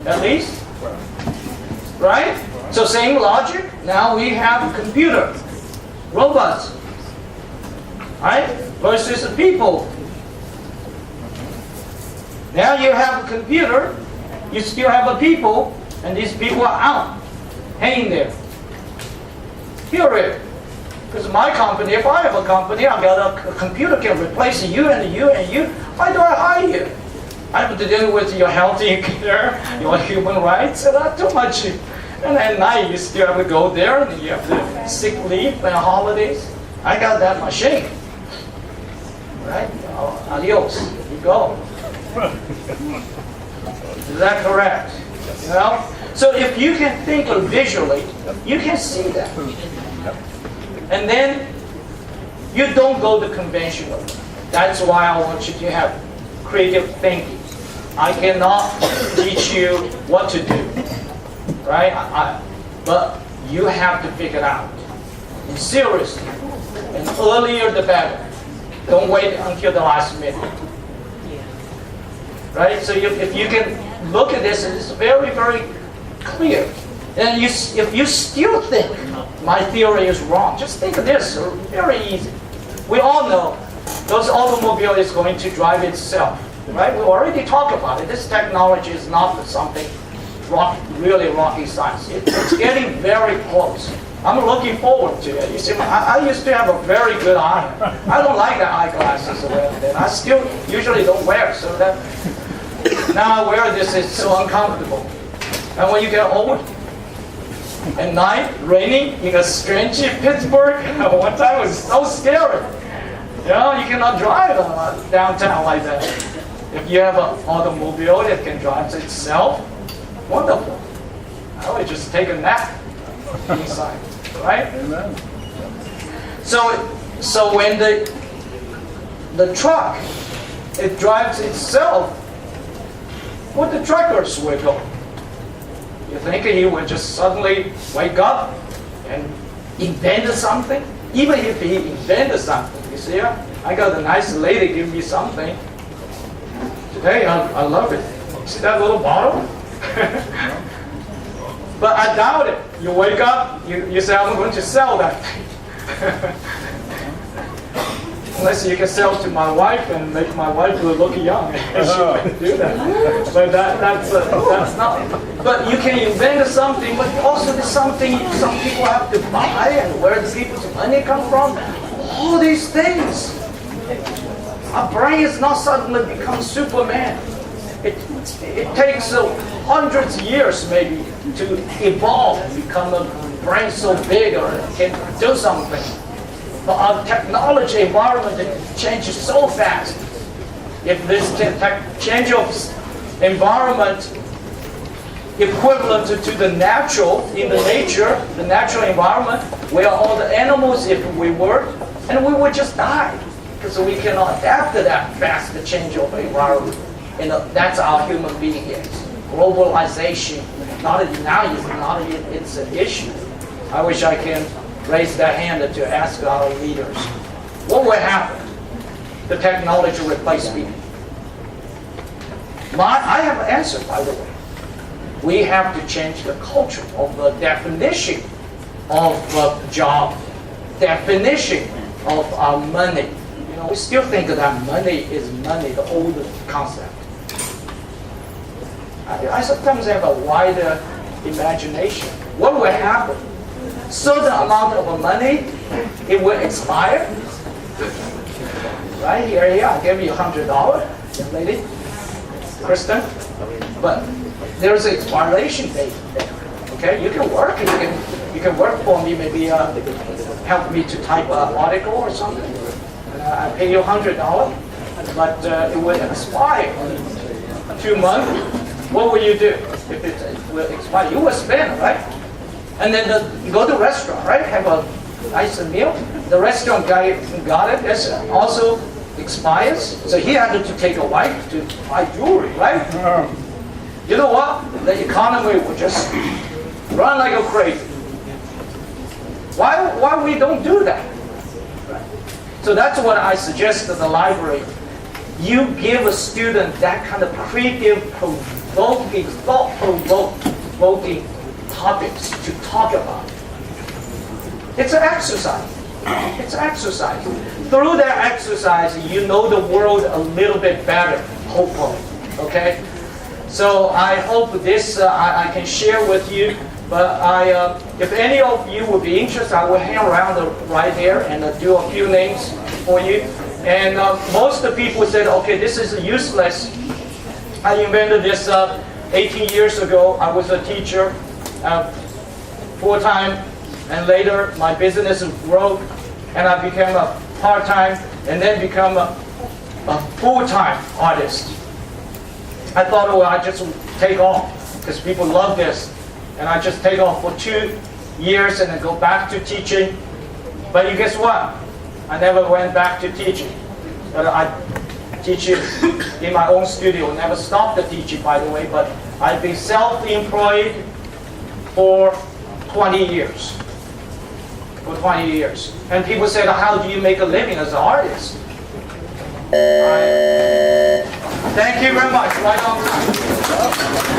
at least. Right? So same logic. Now we have a computer, robots, right? Versus the people. Now you have a computer, you still have a people, and these people are out, hanging there. Period. Because my company, if I have a company, I've got a computer can replace you and you and you. Why do I hire you? I have to deal with your health care, your human rights, and not too much. And at night you still have to go there, and you have to sick leave and holidays. I got that machine. Right? Adios. You go. Is that correct? You know? So if you can think visually, you can see that. And then you don't go the conventional. That's why I want you to have creative thinking. I cannot teach you what to do, right? But you have to figure it out. And seriously. And earlier the better. Don't wait until the last minute. Right? So if you can look at this, it's very, very clear. And if you still think my theory is wrong, just think of this. Very easy. We all know those automobile is going to drive itself. Right? We already talked about it. This technology is not something really rocky science. It's getting very close. I'm looking forward to it. You see, I used to have a very good eye. I don't like the eyeglasses and I still usually don't wear, so that now I wear this, it's so uncomfortable. And when you get old, at night, raining in a strange Pittsburgh, one time it was so scary. You know, you cannot drive downtown like that. If you have an automobile that can drive itself, wonderful. I would just take a nap inside, right? Amen. So when the truck, it drives itself, what the truckers will go? You think he would just suddenly wake up and invent something? Even if he invented something, you see, I got a nice lady give me something. Today, I love it. See that little bottle? But I doubt it. You wake up, you say, I'm going to sell that thing. Unless you can sell to my wife and make my wife look young. She can do that. But that's not. But you can invent something, but also there's something some people have to buy, and where the people's money come from. All these things. Our brain is not suddenly become Superman. It takes hundreds of years maybe to evolve and become a brain so big or can do something. But our technology environment changes so fast. If this change of environment equivalent to the natural, in the nature, the natural environment, where all the animals, if we were, and we would just die. Because we cannot adapt to that fast change of environment. And that's how human being is. Globalization, it's an issue. I wish I can raise that hand to ask our leaders, what will happen? The technology will replace people. I have an answer, by the way. We have to change the culture of the definition of job, definition of our money. You know, we still think that money is money, the old concept. I sometimes have a wider imagination. What will happen? Certain amount of money, it will expire. Right here, I gave you $100, young lady, Kristen. But there's an expiration date there. Okay, you can work. You can work for me. Maybe help me to type an article or something. I pay you $100, but it will expire in 2 months. What will you do if it will expire? You will spend, right? And then you go to the restaurant, right? Have a nice meal. The restaurant guy got it. This also expires. So he had to take a wife to buy jewelry, right? You know what? The economy will just run like a crazy. Why we don't do that? So that's what I suggest to the library. You give a student that kind of creative thought-provoking topics to talk about. It's an exercise. It's an exercise. Through that exercise, you know the world a little bit better, hopefully. Okay? So I hope this I can share with you. But if any of you would be interested, I will hang around right there and do a few names for you. And most of the people said, okay, this is useless. I invented this 18 years ago. I was a teacher full-time, and later my business broke, and I became a part-time, and then become a full-time artist. I thought, well, I just take off, because people love this. And I just take off for 2 years and then go back to teaching. But you guess what? I never went back to teaching. But I teach in my own studio. Never stopped the teaching, by the way. But I've been self-employed for 20 years. For 20 years. And people said, how do you make a living as an artist? Thank you very much. Right on time.